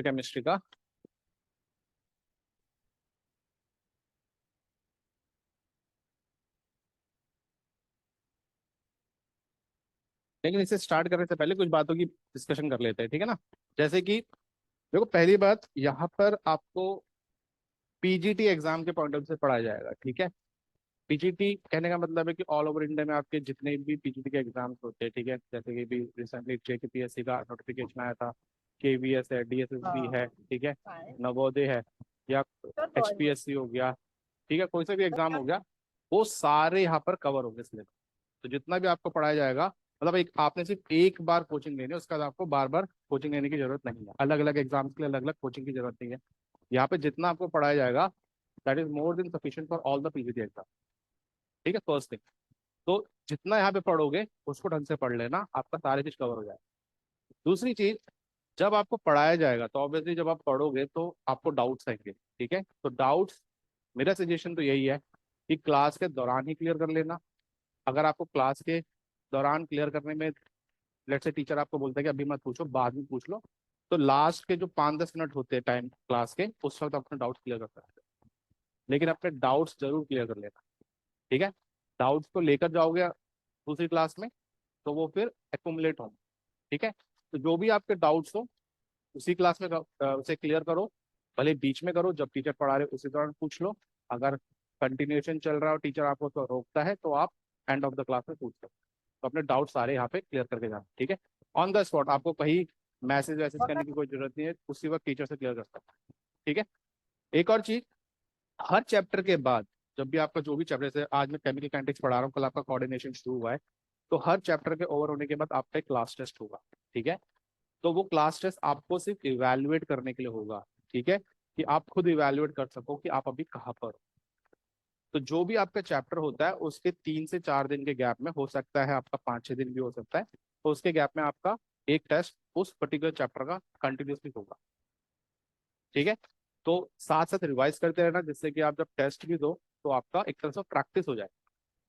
Chemistry का लेकिन इसे स्टार्ट करने से पहले कुछ बातों की डिस्कशन कर लेते हैं, ठीक है ना। जैसे कि देखो, पहली बात यहाँ पर आपको पीजीटी एग्जाम के पॉइंट ऑफ व्यू से पढ़ाया जाएगा, ठीक है। पीजीटी कहने का मतलब है कि ऑल ओवर इंडिया में आपके जितने भी पीजीटी के एग्जाम्स होते हैं, ठीक है। जैसे कि भी रिसेंटली जेकेपीएससी का नोटिफिकेशन आया था, केवीएस है, डीएसएसबी है, ठीक है, नवोदय है, या एचपीएससी हो गया, ठीक है, कोई सा भी एग्जाम हो गया, वो सारे यहाँ पर कवर होंगे सिलेबस। तो जितना भी आपको पढ़ाया जाएगा, मतलब एक आपने सिर्फ एक बार कोचिंग लेनी है, उसके बाद आपको बार बार कोचिंग लेने की जरूरत नहीं है। अलग अलग एग्जाम्स के लिए अलग अलग कोचिंग की जरूरत नहीं है। यहाँ पे जितना आपको पढ़ाया जाएगा, that is more than sufficient for all the PGT exam, ठीक है, फर्स्ट थिंग। तो जितना यहाँ पे पढ़ोगे उसको ढंग से पढ़ लेना, आपका सारी चीज कवर हो जाएगा। दूसरी चीज, जब आपको पढ़ाया जाएगा तो ऑब्वियसली जब आप पढ़ोगे तो आपको डाउट्स आएंगे, ठीक है। तो डाउट्स, मेरा सजेशन तो यही है कि क्लास के दौरान ही क्लियर कर लेना। अगर आपको क्लास के दौरान क्लियर करने में, लेट्स से टीचर आपको बोलता है कि अभी मत पूछो, बाद में पूछ लो, तो लास्ट के जो 5-10 मिनट होते हैं टाइम क्लास के, उस वक्त अपने डाउट्स क्लियर कर सकते हैं। लेकिन अपने डाउट्स जरूर क्लियर कर लेना, ठीक है। डाउट्स को लेकर जाओगे दूसरी क्लास में तो वो फिर एक्यूमुलेट होंगे, ठीक है। तो जो भी आपके डाउट्स हो उसी क्लास में उसे क्लियर करो। भले बीच में करो, जब टीचर पढ़ा रहे उसी दौरान पूछ लो। अगर कंटिन्यूएशन चल रहा हो, टीचर आपको तो रोकता है, तो आप एंड ऑफ द क्लास में पूछ लो। तो अपने डाउट सारे यहाँ पे क्लियर करके जाना, ठीक है। ऑन द स्पॉट, आपको कहीं मैसेज वैसेज करने की कोई जरूरत नहीं है, उसी वक्त टीचर से क्लियर कर सकते हैं, ठीक है। एक और चीज, हर चैप्टर के बाद, जब भी आपका जो भी चैप्टर, जैसे आज मैं केमिकल काइनेटिक्स पढ़ा रहा हूँ, कल आपका कोऑर्डिनेशन शुरू हुआ है, तो हर चैप्टर के ओवर होने के बाद आपका एक क्लास टेस्ट होगा, ठीक है। तो वो क्लास टेस्ट आपको सिर्फ इवैल्यूएट करने के लिए होगा, ठीक है, कि आप खुद इवैल्यूएट कर सको कि आप अभी कहाँ पर हो। तो जो भी आपका चैप्टर होता है उसके 3 से 4 दिन के गैप में, हो सकता है आपका 5-6 दिन भी हो सकता है, तो उसके गैप में आपका एक टेस्ट उस पर्टिकुलर चैप्टर का कंटिन्यूसली होगा, ठीक है। तो साथ साथ रिवाइज करते रहना, जिससे कि आप जब टेस्ट भी दो तो आपका एक तरह से प्रैक्टिस हो जाए।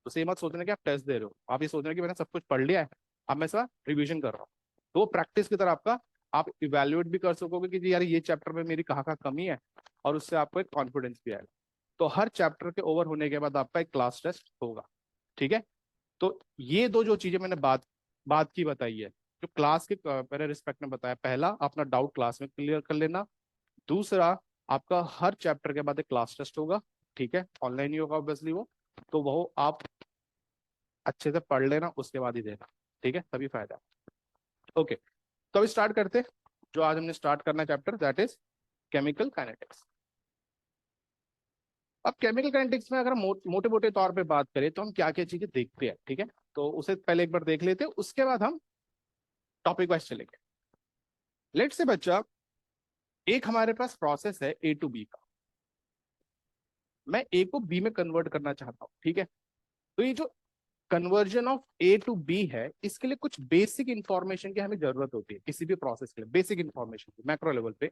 तो ये मत सोचना कि आप टेस्ट दे रहे हो, आप ये सोच रहे हो कि मैंने सब कुछ पढ़ लिया है, अब मैं इसका रिवीजन कर रहा हूँ। तो प्रैक्टिस की तरह आपका, आप इवेल्युएट भी कर सकोगे कि जी यार ये चैप्टर में मेरी कहाँ कहाँ कमी है, और उससे आपको एक कॉन्फिडेंस भी आएगा। तो हर चैप्टर के ओवर होने के बाद आपका एक क्लास टेस्ट होगा, ठीक है। तो ये दो जो चीजें मैंने बात बात की बताई है, जो क्लास के मेरे रिस्पेक्ट में बताया, पहला अपना डाउट क्लास में क्लियर कर लेना। दूसरा, आपका हर चैप्टर के बाद एक क्लास टेस्ट होगा, ठीक है, ऑनलाइन ही होगा ऑब्वियसली वो। तो वो आप अच्छे से पढ़ लेना, उसके बाद ही देना, ठीक है, तभी फायदा है। ओके, तो अभी स्टार्ट करते हैं। जो आज हमने स्टार्ट करना chapter, that is chemical kinetics. अब केमिकल काइनेटिक्स में अगर मोटे मोटे तौर पे बात करें तो हम क्या क्या चीजें देखते हैं, ठीक है। तो उसे पहले एक बार देख लेते हैं, उसके बाद हम टॉपिक वाइज चलेंगे। लेट से बच्चा, एक हमारे पास प्रोसेस है ए टू बी का। मैं ए को बी में कन्वर्ट करना चाहता हूँ, ठीक है। तो ये जो conversion of A to B है, इसके लिए कुछ बेसिक इंफॉर्मेशन की हमें जरूरत होती है, किसी भी प्रोसेस के लिए बेसिक इंफॉर्मेशन की, मैक्रो लेवल पे।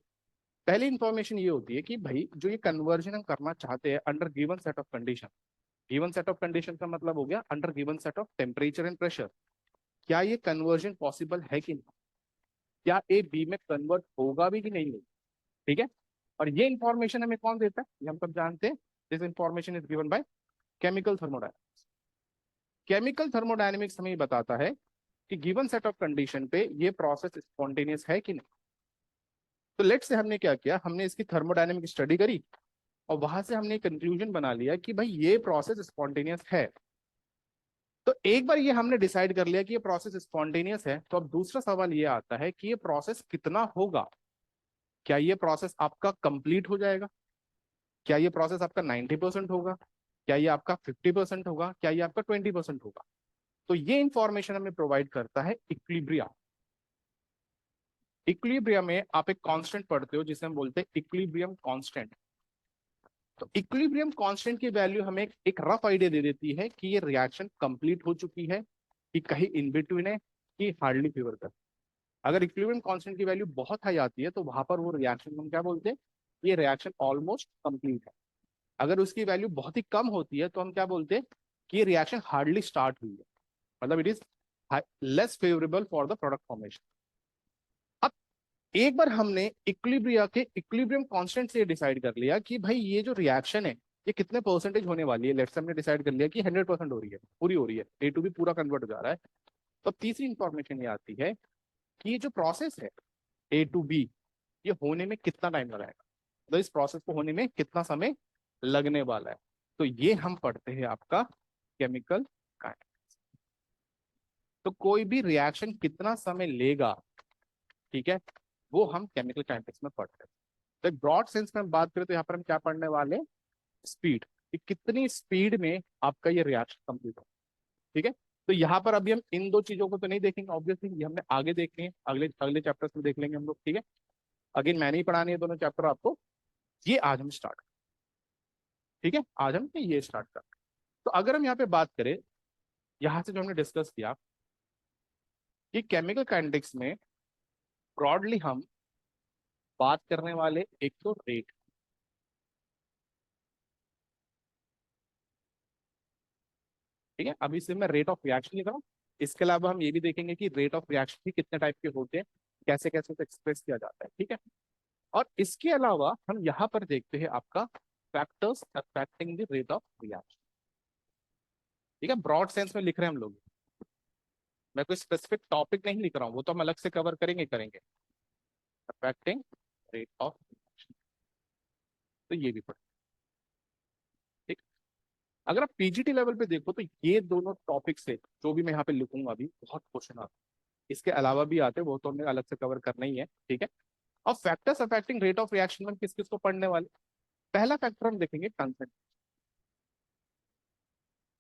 पहली इंफॉर्मेशन ये होती है कि भाई जो ये कन्वर्जन हम करना चाहते हैं under given set of condition. Given set of condition का मतलब हो गया under given set of temperature and pressure. क्या ये कन्वर्जन पॉसिबल है कि नहीं, क्या ए बी में कन्वर्ट होगा भी कि नहीं होगा, ठीक है। और ये इंफॉर्मेशन हमें कौन देता है, ये हम सब जानते हैं। This information is given by chemical thermodynamics. Chemical thermodynamics हमें बताता है कि गिवन सेट ऑफ कंडीशन पे ये प्रोसेस स्पॉन्टेनियस है कि नहीं। तो लेट से हमने क्या किया, हमने इसकी थर्मोडायनेमिक स्टडी करी, और वहां से हमने कंक्लूजन बना लिया कि भाई ये प्रोसेस स्पॉन्टेनियस है। तो एक बार ये हमने डिसाइड कर लिया कि ये प्रोसेस स्पॉन्टेनियस है, तो अब दूसरा सवाल ये आता है कि ये प्रोसेस कितना होगा। क्या ये प्रोसेस आपका कंप्लीट हो जाएगा, क्या ये प्रोसेस आपका 90% होगा, क्या ये आपका 50% होगा, क्या ये आपका 20% होगा। तो ये इंफॉर्मेशन हमें प्रोवाइड करता है इक्विलिब्रियम। इक्विलिब्रियम में आप एक कांस्टेंट पढ़ते हो जिसे हम बोलते हैं इक्विलिब्रियम कांस्टेंट। तो इक्विलिब्रियम कांस्टेंट की वैल्यू हमें एक रफ आइडिया दे देती है कि ये रिएक्शन कंप्लीट हो चुकी है, कि कहीं इन बिटवीन है, कि हार्डली फेवर कर। अगर इक्विलिब्रियम कांस्टेंट की वैल्यू बहुत हाई आती है तो वहां पर वो रिएक्शन हम क्या बोलते हैं, ये रिएक्शन ऑलमोस्ट कंप्लीट है। अगर उसकी वैल्यू बहुत ही कम होती है तो हम क्या बोलते हैं कि ये रिएक्शन हार्डली स्टार्ट हुई है, मतलब it is less favourable for the product formation. अब एक बार हमने इक्विलिब्रिया के इक्विलिब्रियम कांस्टेंट से डिसाइड कर लिया कि भाई ये जो रिएक्शन है ये कितने परसेंटेज होने वाली है, लेट्स से हमने डिसाइड कर लिया कि 100% हो रही है, पूरी हो रही है, ए टू बी पूरा कन्वर्ट हो जा रहा है। तो अब तीसरी इंफॉर्मेशन ये आती है कि ये जो प्रोसेस है ए टू बी, ये होने में कितना टाइम लगाएगा, तो इस प्रोसेस को होने में कितना समय लगने वाला है। तो ये हम पढ़ते हैं आपका केमिकल काइनेटिक्स। तो कोई भी रिएक्शन कितना समय लेगा, ठीक है, वो हम केमिकल काइनेटिक्स में पढ़ते हैं। तो एक ब्रॉड सेंस में हम बात करें तो यहाँ पर हम क्या पढ़ने वाले, स्पीड, कि कितनी स्पीड में आपका ये रिएक्शन कंप्लीट हो, ठीक है। तो यहाँ पर अभी हम इन दो चीजों को तो नहीं देखेंगे ऑब्वियसली, ये हमने आगे देखनी है, अगले अगले चैप्टर्स में देख लेंगे हम लोग, ठीक है। अगेन मैंने ही पढ़ानी है दोनों चैप्टर आपको, ये आज हम स्टार्ट, ठीक है, आज हम ये स्टार्ट कर। तो अगर हम यहाँ पे बात करें, यहाँ से जो हमने डिस्कस किया कि केमिकल काइनेटिक्स में ब्रॉडली हम बात करने वाले एक तो रेट, ठीक है, अभी से मैं रेट ऑफ रिएक्शन लिख रहा हूँ। इसके अलावा हम ये भी देखेंगे कि रेट ऑफ रिएक्शन भी कितने टाइप के होते हैं, कैसे कैसे उसे एक्सप्रेस किया जाता है, ठीक है। और इसके अलावा हम यहाँ पर देखते हैं आपका factors affecting the rate of reaction, ठीक है, ब्रॉड सेंस में लिख रहे हैं हम लोग, मैं कोई स्पेसिफिक टॉपिक नहीं लिख रहा हूँ, वो तो हम अलग से कवर करेंगे करेंगे। अफेक्टिंग रेट ऑफ रिएक्शन, तो ये भी पढ़, ठीक। अगर आप पीजीटी लेवल पे देखो तो ये दोनों टॉपिक से जो भी मैं यहाँ पे लिखूंगा अभी बहुत क्वेश्चन आते हैं, इसके अलावा भी आते हैं, वो तो हमें अलग से कवर करना ही है, ठीक है। और factors affecting rate of reaction में किस किस को पढ़ने वाले, पहला फैक्टर हम देखेंगे कंसेंट,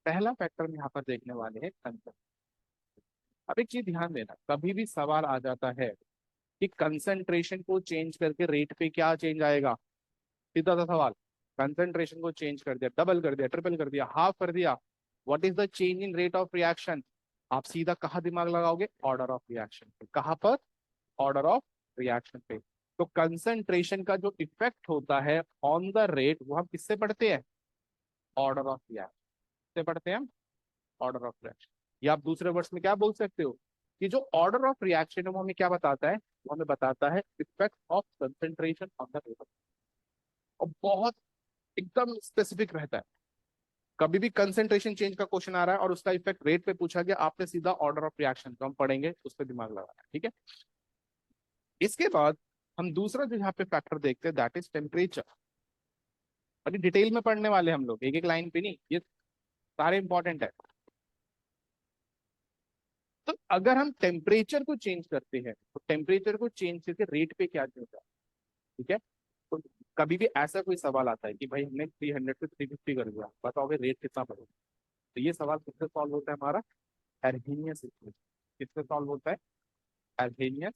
पहला फैक्टर हम यहाँ पर देखने वाले हैं कंसेंट। अब एक चीज ध्यान देना, कभी भी सवाल आ जाता है कि कंसंट्रेशन को चेंज करके रेट पे क्या चेंज आएगा, सीधा सा सवाल, कंसंट्रेशन को चेंज कर दिया, डबल कर दिया, ट्रिपल कर दिया, हाफ कर दिया, what is the change in rate of reaction, आप सीधा कहाँ दिमाग लगाओगे, ऑर्डर ऑफ रिएक्शन पे, कहाँ पर, ऑर्डर ऑफ रिएक्शन पे। तो कंसंट्रेशन का जो इफेक्ट होता है ऑन द रेट वो हम किससे पढ़ते हैं, ऑर्डर ऑफ रिएक्शन से पढ़ते हैं हम, ऑर्डर ऑफ रिएक्शन। या आप दूसरे वर्ड्स में क्या बोल सकते हो कि जो ऑर्डर ऑफ रिएक्शन है वो हमें क्या बताता है, वो हमें बताता है effect of concentration on the rate, और बहुत एकदम स्पेसिफिक रहता है। कभी भी कंसंट्रेशन चेंज का क्वेश्चन आ रहा है और उसका इफेक्ट रेट पे पूछा गया, आपने सीधा ऑर्डर ऑफ रिएक्शन तो हम पढ़ेंगे, उस पर दिमाग लगाना है, ठीक है। इसके बाद हम दूसरा जो यहाँ पे फैक्टर देखते हैं दैट इज टेम्परेचर। अभी डिटेल में पढ़ने वाले हम लोग, एक एक लाइन पे नहीं, ये सारे इंपॉर्टेंट है। तो अगर हम टेम्परेचर को चेंज करते हैं तो टेम्परेचर को चेंज करके रेट पे क्या चेंज होता है, ठीक है। तो कभी भी ऐसा कोई सवाल आता है कि भाई हमने 300 से 350 कर दिया, बताओगे रेट कितना बढ़ेगा, तो ये सवाल किससे सॉल्व होता है हमारा, एर्हेनियस इक्वेशन, किससे सॉल्व होता है, एर्हेनियस,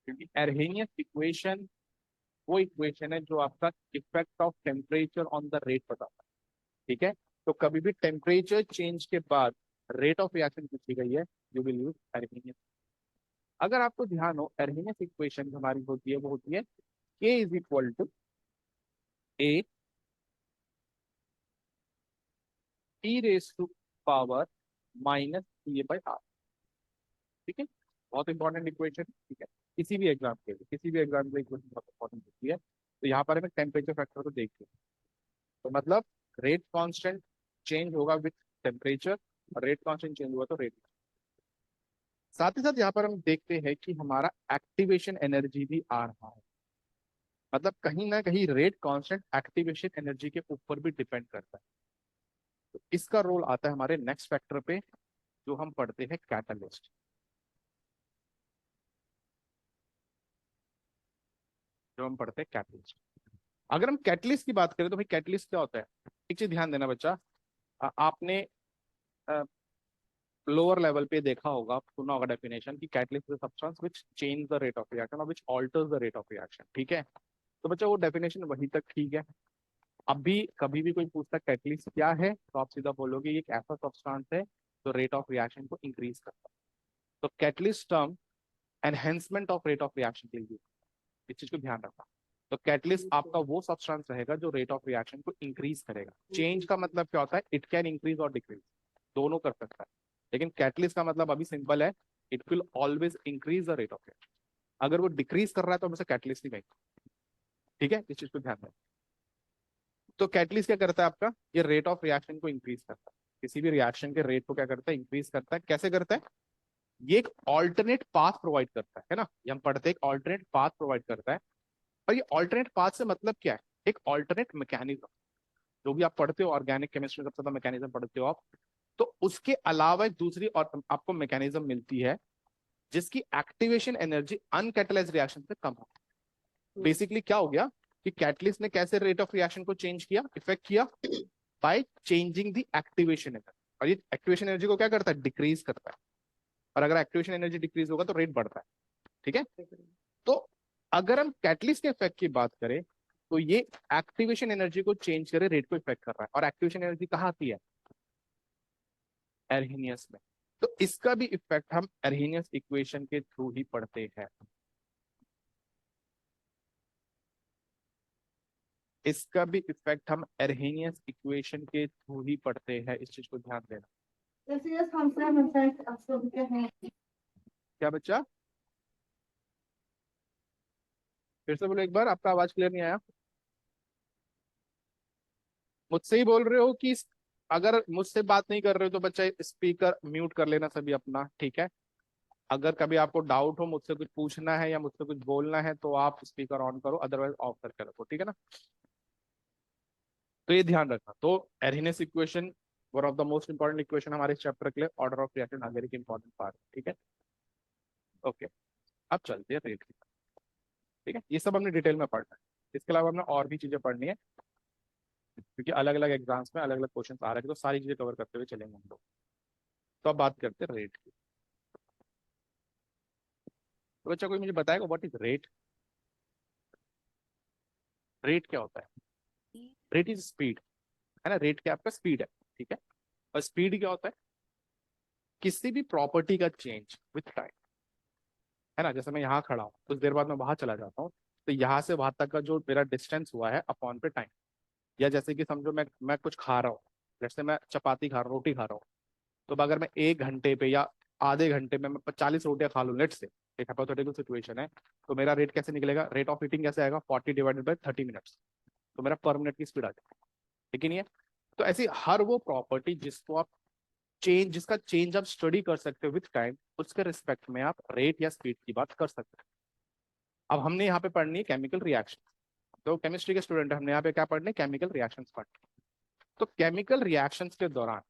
क्योंकि एर्हेनियस इक्वेशन वो इक्वेशन है जो आपका effect of temperature on the rate बताता है, ठीक है। तो कभी भी टेम्परेचर चेंज के बाद रेट ऑफ रिएक्शन पूछी गई है, यू विल यूज एर्हेनियस। अगर आपको ध्यान हो, एर्हेनियस इक्वेशन हमारी होती है, वो होती है k is equal to A T raise to power minus C A by R, ठीक है, बहुत इंपॉर्टेंट इक्वेशन, ठीक है। किसी भी एग्जाम के लिए, किसी भी एग्जाम के लिए इक्वेशन बहुत इंपॉर्टेंट होती है। तो यहाँ पर हमें टेम्परेचर फैक्टर को देखते हैं, तो मतलब रेट कांस्टेंट चेंज होगा विथ टेम्परेचर, और रेट कांस्टेंट चेंज हुआ तो रेट। साथ ही साथ यहाँ पर हम देखते हैं कि हमारा एक्टिवेशन एनर्जी भी आ रहा है, मतलब कहीं ना कहीं रेट कांस्टेंट एक्टिवेशन एनर्जी के ऊपर भी डिपेंड करता है। तो इसका रोल आता है हमारे नेक्स्ट फैक्टर पे, जो हम पढ़ते हैं कैटलिस्ट, जो हम पढ़ते हैं कैटलिस्ट। अगर हम कैटलिस्ट की बात करें तो भाई कैटलिस्ट क्या होता है, एक चीज ध्यान देना बच्चा, आपने लोअर लेवल पे देखा होगा, सुना होगा डेफिनेशन कि catalyst is substance which change the rate of reaction और which alters the rate of reaction, ठीक है। तो बच्चा वो डेफिनेशन वहीं तक ठीक है। अब भी कभी भी कोई पूछता है कैटलिस्ट क्या है, तो आप सीधा बोलोगे ये एक ऐसा सब्सटेंस है जो रेट ऑफ रिएक्शन को इंक्रीज करता है। तो catalyst term enhancement of rate of reaction के लिए, इस चीज को ध्यान रखना। तो कैटलिस्ट आपका वो सब्सटेंस रहेगा जो रेट ऑफ रिएक्शन को इंक्रीज करेगा। चेंज का मतलब क्या होता है, इट कैन इंक्रीज और डिक्रीज, दोनों कर सकता है। लेकिन कैटलिस्ट का मतलब अभी सिंपल है, it will always increase the rate of reaction. अगर वो डिक्रीज कर रहा है तो हम उसे कैटलिस्ट नहीं कहेंगे। ठीक है, इस चीज को ध्यान रखें। तो कैटलिस्ट क्या करता है आपका, ये रेट ऑफ रिएक्शन को इंक्रीज करता है। किसी भी रिएक्शन के रेट को क्या करता है, इंक्रीज करता है। कैसे करता है, ये एक ऑल्टरनेट पाथ प्रोवाइड करता है ना, ये हम पढ़ते हैं, एक ऑल्टरनेट पाथ प्रोवाइड करता है। और ये ऑल्टरनेट पाथ से मतलब क्या है, एक ऑल्टरनेट मैकेनिज्म। जो भी आप पढ़ते हो ऑर्गेनिक केमिस्ट्री में सबसे ज्यादा मैकेनिज्म पढ़ते हो आप, तो उसके अलावा एक दूसरी और आपको मैकेनिज्म मिलती है जिसकी एक्टिवेशन एनर्जी अनकैटलाइज्ड रिएक्शन से कम हो। बेसिकली क्या हो गया कि कैटलिस्ट ने कैसे रेट ऑफ रिएक्शन को चेंज किया, इफेक्ट किया, by changing the activation energy. और ये एक्टिवेशन एनर्जी को क्या करता है, डिक्रीज करता है। और अगर एक्टिवेशन एनर्जी डिक्रीज होगा तो रेट बढ़ता है। ठीक है, तो अगर हम कैटलिस्ट के इफेक्ट की बात करें तो ये एक्टिवेशन एनर्जी को चेंज करे, रेट को इफेक्ट कर रहा है। और एक्टिवेशन एनर्जी कहाँ आती है, एर्हीनियस में। तो इसका भी इफेक्ट हम एर्हीनियस इक्वेशन के थ्रू ही पढ़ते हैं। इसका भी इफेक्ट हम एर्हीनियस इक्वेशन के थ्रू ही पढ़ते हैं, इस चीज को ध्यान देना। क्या बच्चा, फिर से बोलो एक बार, आपका आवाज क्लियर नहीं आया। मुझसे ही बोल रहे हो कि अगर मुझसे बात नहीं कर रहे हो तो बच्चा स्पीकर म्यूट कर लेना सभी अपना, ठीक है। अगर कभी आपको डाउट हो, मुझसे कुछ पूछना है या मुझसे कुछ बोलना है तो आप स्पीकर ऑन करो, अदरवाइज ऑफ करके रखो, ठीक है ना। तो ये ध्यान रखना। तो Arrhenius equation one of the most important equation हमारे चैप्टर के लिए, ऑर्डर ऑफ रिएक्शन आगे की इंपॉर्टेंट पार्ट, ठीक है। ओके, अब चलते हैं रेट की। ठीक है, ये सब हमने डिटेल में पढ़ना है। इसके अलावा हमने और भी चीजें पढ़नी है, क्योंकि अलग अलग एग्जाम्स में अलग अलग क्वेश्चन आ रहे हैं, तो सारी चीजें कवर करते हुए चलेंगे हम लोग। तो अब बात करते हैं रेट की। तो बच्चा कोई मुझे बताएगा व्हाट इज रेट। रेट क्या होता है, रेट इज स्पीड, है ना। रेट क्या आपका स्पीड है, ठीक है। और स्पीड क्या होता है, किसी भी प्रॉपर्टी का चेंज विथ टाइम, है ना। जैसे मैं यहाँ खड़ा हूँ, कुछ देर बाद मैं वहां चला जाता हूँ, तो यहाँ से वहां तक का जो मेरा डिस्टेंस हुआ है अपॉन पे टाइम। या जैसे कि समझो मैं कुछ खा रहा हूँ, जैसे मैं चपाती खा रहा हूँ, रोटी खा रहा हूँ, तो अब अगर मैं 1 घंटे पे या आधे घंटे में मैं 40 रोटियां खा लूँ, लेट से, एक हाइपोथेटिकल सिचुएशन है, तो मेरा रेट कैसे निकलेगा, रेट ऑफ ईटिंग कैसे आएगा, 40/30 मिनट्स। तो मेरा पर मिनट की स्पीड आ जाएगी, लेकिन ये, तो ऐसी हर वो प्रॉपर्टी जिसको आप चेंज, जिसका चेंज आप स्टडी कर सकते हो विथ टाइम, उसके रिस्पेक्ट में आप रेट या स्पीड की बात कर सकते हैं। अब हमने यहाँ पे पढ़नी है केमिकल रिएक्शन। तो केमिस्ट्री के स्टूडेंट हमने यहाँ पे क्या पढ़ने, केमिकल रिएक्शंस पढ़ने। तो केमिकल रिएक्शंस के दौरान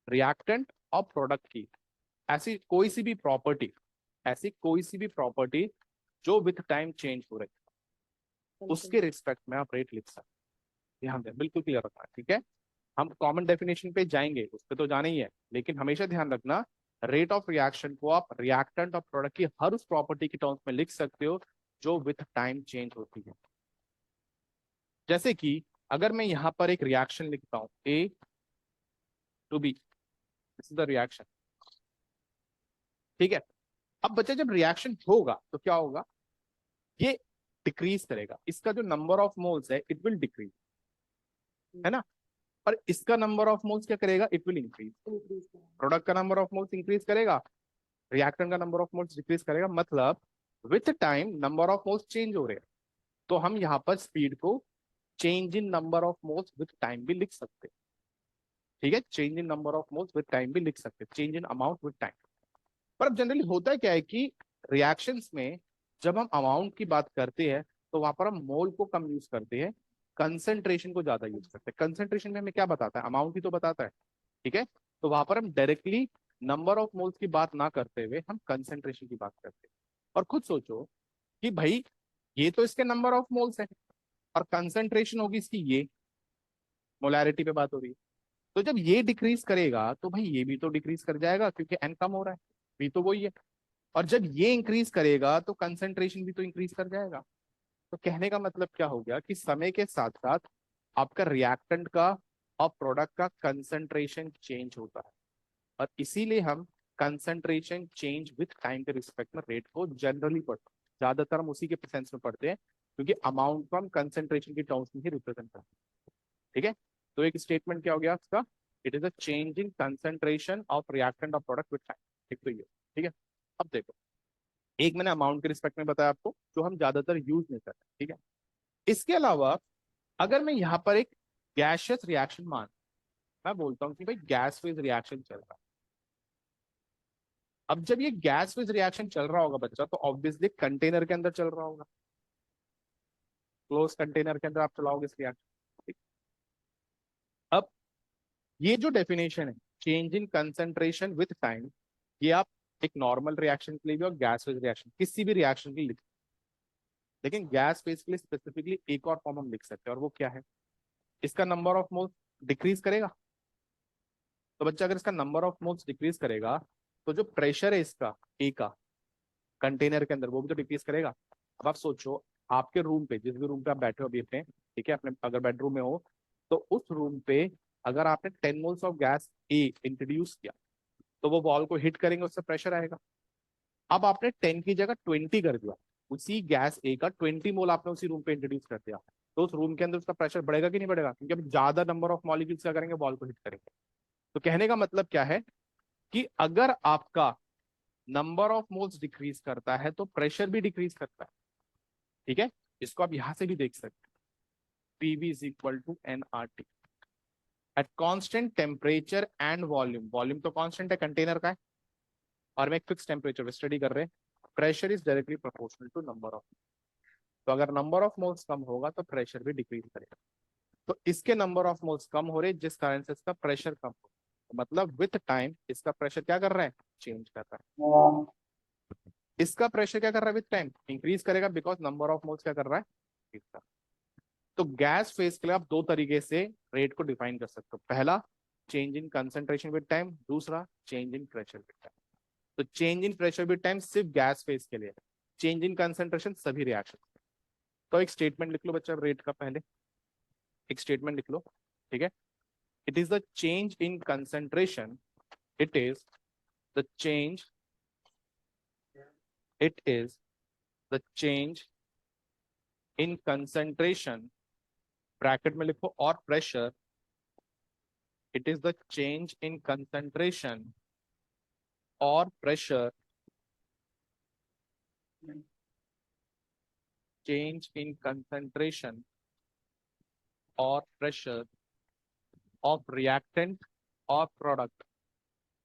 रिएक्टेंट और प्रोडक्ट की ऐसी कोई सी भी प्रॉपर्टी, ऐसी कोई सी भी प्रॉपर्टी जो विथ टाइम चेंज हो रही है, उसके रिस्पेक्ट में आप रेट लिख सकते हैं। ध्यान दें, बिल्कुल क्लियर रखना, ठीक है। हम कॉमन डेफिनेशन पे जाएंगे, उस पर तो जाना ही है, लेकिन हमेशा ध्यान रखना, रेट ऑफ रिएक्शन को आप रिएक्टेंट और प्रोडक्ट की हर उस प्रॉपर्टी की टर्म्स में लिख सकते हो जो विथ टाइम चेंज होती है। जैसे कि अगर मैं यहां पर एक रिएक्शन लिखता हूं, A to B, this is the reaction, ठीक है। अब बच्चा जब रिएक्शन होगा तो क्या होगा, ये डिक्रीज करेगा, इसका जो नंबर ऑफ मोल्स है इट विल डिक्रीज, है ना। और इसका नंबर ऑफ मोल्स क्या करेगा, इट विल इंक्रीज। प्रोडक्ट का नंबर ऑफ मोल्स इंक्रीज करेगा, रिएक्टेंट का नंबर ऑफ मोल्स डिक्रीज करेगा, मतलब with time number of moles change हो रहे हैं। तो हम यहाँ पर स्पीड को change in number of moles with time भी लिख सकते हैं, ठीक है। Change in number of moles with time भी लिख सकते हैं, change in amount with time. पर अब जनरली होता है क्या है कि रिएक्शंस में जब हम अमाउंट की बात करते हैं तो वहां पर हम मोल को कम यूज करते हैं, कंसेंट्रेशन को ज्यादा यूज करते हैं। कंसेंट्रेशन में हमें क्या बताता है, अमाउंट ही तो बताता है, ठीक है। तो वहां पर हम डायरेक्टली नंबर ऑफ मोल्स की बात ना करते हुए हम कंसेंट्रेशन की बात करते हैं। और खुद सोचो कि भाई ये तो इसके नंबर ऑफ मोल्स है, और कंसेंट्रेशन होगी इसकी ये, मोलैरिटी पे बात हो रही है। तो जब ये डिक्रीज करेगा तो भाई ये भी तो डिक्रीज कर जाएगा, क्योंकि एन कम हो रहा है, भी तो वही है। और जब ये इंक्रीज करेगा तो कंसेंट्रेशन भी तो इंक्रीज कर जाएगा। तो कहने का मतलब क्या हो गया कि समय के साथ साथ आपका रिएक्टेंट का और प्रोडक्ट का कंसेंट्रेशन चेंज होता है। और इसीलिए हम कंसेंट्रेशन चेंज विथ टाइम के रिस्पेक्ट में रेट को जनरली पढ़ते हैं, ज्यादातर हम उसी के सेंस में पढ़ते हैं, क्योंकि अमाउंट को हम कंसेंट्रेशन की टर्म्स में ही रिप्रेजेंट करते हैं, ठीक है। तो एक स्टेटमेंट क्या हो गया इसका, it is a change in concentration of reactant of product with time, ठीक तो ये, ठीक है। अब देखो, एक मैंने अमाउंट के रिस्पेक्ट में बताया आपको, जो हम ज्यादातर यूज नहीं करते, ठीक है। इसके अलावा अगर मैं यहाँ पर एक गैसियस रिएक्शन मान, मैं बोलता हूँ कि भाई गैस फेज रिएक्शन चल रहा है। अब जब ये गैस फेज रिएक्शन चल रहा होगा बच्चा, तो ऑब्वियसली कंटेनर के अंदर चल रहा होगा, क्लोज कंटेनर के अंदर आप चलाओगे इस रिएक्शन। अब ये जो डेफिनेशन है, change in concentration with time, ये आप एक नॉर्मल रिएक्शन के लिए भी और गैस फेज रिएक्शन किसी भी रिएक्शन के लिए लिख, लेकिन गैस फेज के लिए स्पेसिफिकली एक और फॉर्म हम लिख सकते हैं, और वो क्या है, इसका नंबर ऑफ मोल्स डिक्रीज करेगा। तो बच्चा अगर इसका नंबर ऑफ मोल्स डिक्रीज करेगा, तो जो प्रेशर है इसका ए का कंटेनर के अंदर, वो भी तो डिक्रीज करेगा। अब आप सोचो, आपके रूम पे, जिस भी रूम पे आप बैठे हो अभी अपने, ठीक है, अपने अगर बेडरूम में हो, तो उस रूम पे अगर आपने 10 moles of gas A introduce किया, तो वो वॉल को हिट करेंगे, उससे प्रेशर आएगा। अब आपने 10 की जगह 20 कर दिया, उसी गैस ए का 20 मोल आपने उसी रूम पे इंट्रोड्यूस कर दिया, तो उस रूम के अंदर उसका प्रेशर बढ़ेगा कि नहीं बढ़ेगा, क्योंकि अब ज्यादा नंबर ऑफ मॉलिक्यूल्स क्या करेंगे, वॉल को हिट करेंगे। तो कहने का मतलब क्या है कि अगर आपका नंबर ऑफ मोल्स डिक्रीज करता है, तो प्रेशर भी डिक्रीज करता है, ठीक है। इसको आप यहां से भी देख सकते हैं, PV is equal to n R T at constant temperature and volume. Volume तो कॉन्स्टेंट है कंटेनर का है, और मैं एक फिक्स टेम्परेचर पे स्टडी कर रहे हैं। Pressure is directly proportional to number of, तो अगर नंबर ऑफ मोल्स कम होगा तो प्रेशर भी डिक्रीज करेगा। तो इसके नंबर ऑफ मोल्स कम हो रहे, जिस कारण से इसका प्रेशर कम हो, मतलब विथ टाइम इसका प्रेशर क्या कर रहा है, चेंज कर रहा है। इसका प्रेशर क्या कर रहा है, विथ टाइम इंक्रीज करेगा, बिकॉज नंबर ऑफ मोल्स क्या कर रहा है, increase कर रहा है। तो गैस फेज के लिए आप दो तरीके से रेट को डिफाइन कर सकते हो, पहला change in concentration with time, दूसरा change in pressure with time. तो change in pressure with time सिर्फ गैस फेज के लिए, चेंज इन कंसंट्रेशन सभी रिएक्शन। तो एक स्टेटमेंट लिख लो बच्चा रेट का, पहले एक स्टेटमेंट लिख लो, ठीक है। It is the change in concentration, it is the change, it is the change in concentration, bracket में लिखो, और pressure, it is the change in concentration और pressure, change in concentration or pressure of reactant or product,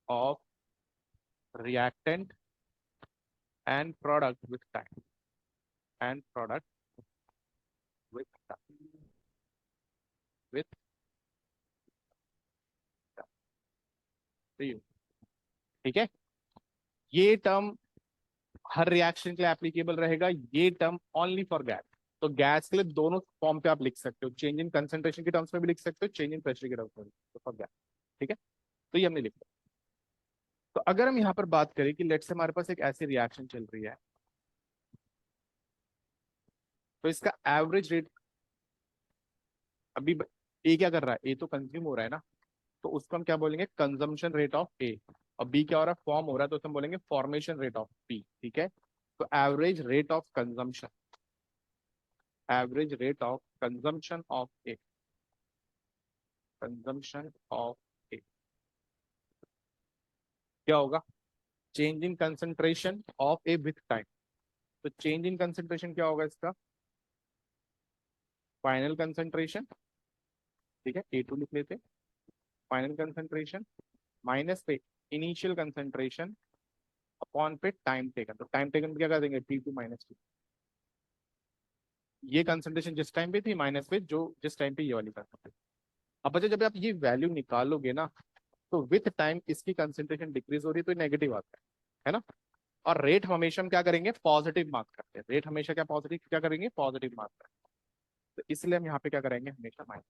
of reactant and product with time, and product with time, with time, ठीक है। ये term हर reaction के लिए applicable रहेगा, ये term only for gas. तो gas के लिए दोनों फॉर्म पे आप लिख सकते हो, चेंज इन कंसंट्रेशन के टर्म्स में भी लिख सकते हो, चेंज इन प्रेशर के टर्म्स में भी फॉर गैस, ठीक है। तो ये हमने लिखा। तो अगर हम यहाँ पर बात करें कि लेट से हमारे पास एक ऐसी रिएक्शन चल रही है, तो इसका एवरेज रेट, अभी ए क्या कर रहा है, ए तो कंज्यूम हो रहा है ना, तो उसको हम क्या बोलेंगे, कंजम्पशन रेट ऑफ ए। और बी क्या हो रहा है, फॉर्म हो रहा है, तो उसको हम बोलेंगे फॉर्मेशन रेट ऑफ बी, ठीक है। तो average rate of consumption, average rate of consumption of A, consumption of A क्या होगा, change in concentration of A with time. तो चेंज इन कंसंट्रेशन क्या होगा इसका, फाइनल कंसंट्रेशन, ठीक है, ए टू लिख लेते, फाइनल कंसंट्रेशन माइनस पे इनिशियल कंसंट्रेशन अपॉन पे टाइम टेकन। तो टाइम टेकन क्या कर देंगे, टी टू माइनस टू, ये कंसंट्रेशन जिस टाइम पे थी माइनस पे जो जिस टाइम पे ये वाली कंसंट्रेशन। अब बच्चा जब आप ये वैल्यू निकालोगे ना, तो विथ टाइम इसकी कंसंट्रेशन डिक्रीज हो रही है, तो नेगेटिव आता है ना। और रेट हमेशा हम क्या करेंगे, पॉजिटिव मार्क करते हैं, रेट हमेशा क्या पॉजिटिव क्या करेंगे, पॉजिटिव मार्क करेंगे। तो इसलिए हम यहाँ पे क्या करेंगे, हमेशा माइनस।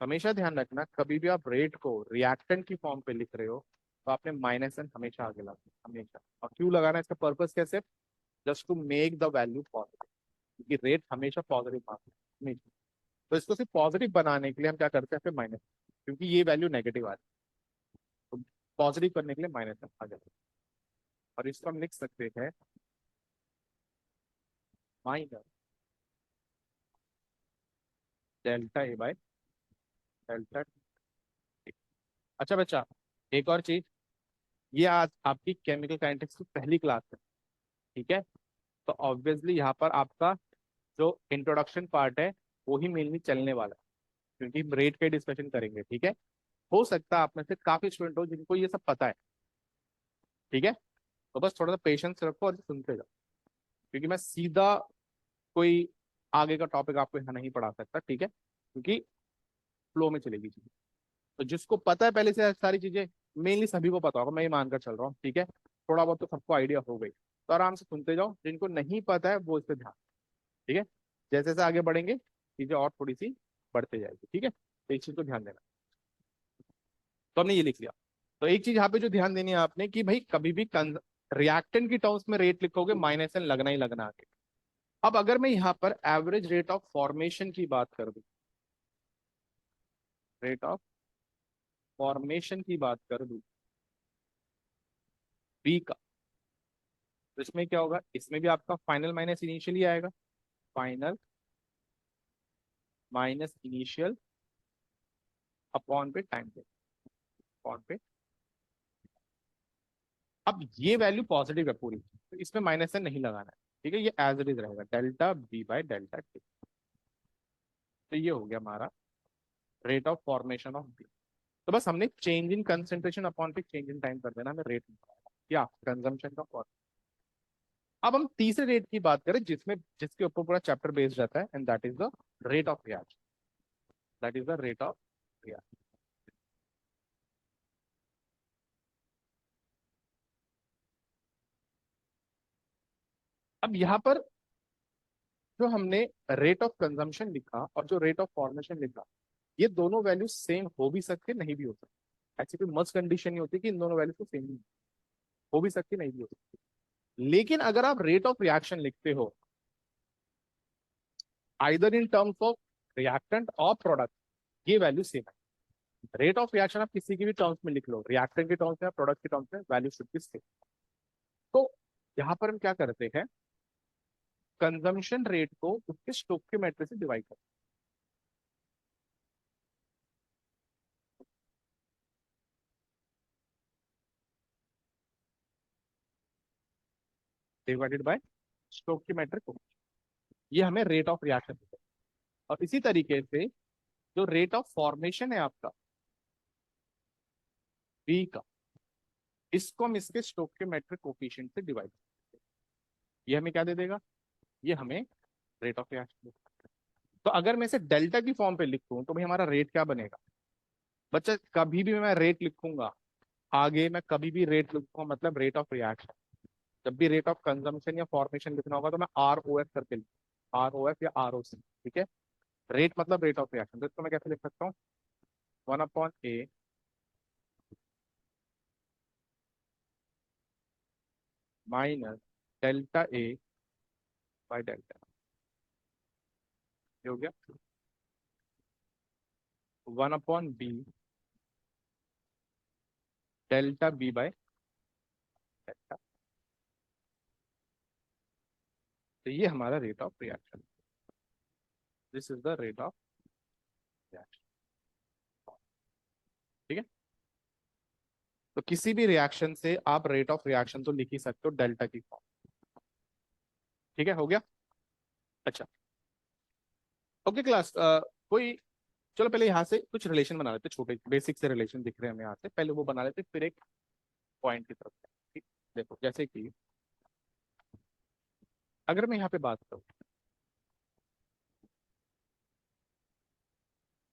हमेशा ध्यान रखना, कभी भी आप रेट को रिएक्टेंट की फॉर्म पे लिख रहे हो, तो आपने माइनस एन हमेशा आगे लगाना, हमेशा। और क्यों लगाना है, इसका पर्पस कैसे, just to make the value positive, क्योंकि रेट हमेशा पॉजिटिव मार्क हमेशा। तो इसको सिर्फ पॉजिटिव बनाने के लिए हम क्या करते हैं, फिर माइनस, क्योंकि ये वैल्यू नेगेटिव आ रही है, तो पॉजिटिव करने के लिए माइनस आ जाता है। और इसको हम लिख सकते हैं minus delta A bye delta T. अच्छा बच्चा, एक और चीज, ये आज आपकी केमिकल काइनेटिक्स की पहली क्लास है, ठीक है। तो ऑब्वियसली यहाँ पर आपका जो इंट्रोडक्शन पार्ट है वो ही मेनली चलने वाला है, क्योंकि रेट का डिस्कशन करेंगे, ठीक है। हो सकता है आप में से काफी स्टूडेंट हो जिनको ये सब पता है, ठीक है। तो बस थोड़ा सा पेशेंस रखो और सुनते जाओ, क्योंकि मैं सीधा कोई आगे का टॉपिक आपको यहाँ नहीं पढ़ा सकता, ठीक है, क्योंकि फ्लो में चलेगी चीजें। तो जिसको पता है पहले से सारी चीजें, मेनली सभी को पता होगा, मैं ये मानकर चल रहा हूँ, ठीक है। थोड़ा बहुत तो सबको आइडिया हो गई, तो आराम से सुनते जाओ, जिनको नहीं पता है वो इस पे ध्यान, ठीक है। जैसे जैसे आगे बढ़ेंगे चीजें और थोड़ी सी बढ़ते जाएगी, ठीक है, तो इस चीज को ध्यान देना। तो हमने ये लिख लिया। तो एक चीज यहाँ पे जो ध्यान देनी है आपने कि भाई कभी भी रिएक्टेंट की टर्म्स में रेट लिखोगे माइनस एन लगना ही लगना आगे। अब अगर मैं यहाँ पर एवरेज रेट ऑफ फॉर्मेशन की बात कर दूं, रेट ऑफ फॉर्मेशन की बात कर दूं बी का, तो इसमें क्या होगा, इसमें भी आपका फाइनल माइनस इनिशियल आएगा, फाइनल माइनस इनिशियल अपॉन पे टाइम पे, अपॉन पे। अब ये वैल्यू पॉजिटिव है पूरी, तो इसमें माइनस एन नहीं लगाना है, ठीक है, ये एज इट इज रहेगा delta B by delta T. तो ये हो गया हमारा rate of formation of B. तो बस हमने चेंज इन कंसेंट्रेशन अपॉन पे चेंज इन टाइम कर देना, हमें रेट या कंजम्पशन का फॉर्म। अब हम तीसरे रेट की बात करें जिसमें जिसके ऊपर पूरा चैप्टर बेस्ड रहता है, and that is the rate of reaction, that is the rate of reaction. अब यहाँ पर जो हमने रेट ऑफ कंजम्पशन लिखा और जो रेट ऑफ फॉर्मेशन लिखा, ये दोनों वैल्यू सेम हो भी सकते, नहीं भी हो सकते। ऐसी कोई मस्ट कंडीशन नहीं होती कि इन दोनों वैल्यू को सेम हो भी सकती, नहीं भी हो सकती। लेकिन अगर आप रेट ऑफ रिएक्शन लिखते हो either in terms of reactant और प्रोडक्ट, ये वैल्यू सेम है। रेट ऑफ रिएक्शन आप किसी की भी टर्म्स में लिख लो, रिएक्टेंट के टर्म्स में प्रोडक्ट के टर्म्स में, वैल्यू शुड बी सेम। तो यहाँ पर हम क्या करते हैं, कंजम्पशन रेट को उसके स्टोइकियोमेट्री से डिवाइड करते हैं, डिवाइडेड बाय स्टोइकियोमेट्रिक, ये हमें रेट ऑफ रिएक्शन देता है। और इसी तरीके से जो रेट ऑफ फॉर्मेशन है आपका बी का, इसको हम इसके स्टोइकियोमेट्रिक कोफिशिएंट से डिवाइड, ये हमें क्या दे देगा, ये हमें रेट ऑफ रिएक्शन देगा। तो अगर मैं इसे डेल्टा की फॉर्म पे लिखूं तो भाई हमारा रेट क्या बनेगा बच्चा, कभी भी मैं रेट लिखूंगा आगे, मैं कभी भी रेट लिखूंगा मतलब रेट ऑफ रिएक्शन। जब भी रेट ऑफ कंजम्पशन या फॉर्मेशन लिखना होगा तो मैं आर ओ एफ करके लिखूंगा, आर ओ एफ या आर ओ सी, ठीक है। रेट मतलब रेट ऑफ रिएक्शन, तो इसको मैं कैसे लिख सकता हूँ, 1/A minus delta A by delta, ये हो गया 1/B delta B by delta. तो ये हमारा rate of reaction, this is the rate of reaction, ठीक है। तो किसी भी रिएक्शन से आप रेट ऑफ रिएक्शन तो लिख ही सकते हो डेल्टा की फॉर्म, ठीक है, हो गया। अच्छा, ओके क्लास, कोई, चलो पहले यहाँ से कुछ रिलेशन बना लेते, छोटे बेसिक से रिलेशन दिख रहे हैं हमें यहाँ से, पहले वो बना लेते फिर एक पॉइंट की तरफ, ठीक। देखो जैसे कि अगर मैं यहाँ पे बात करूँ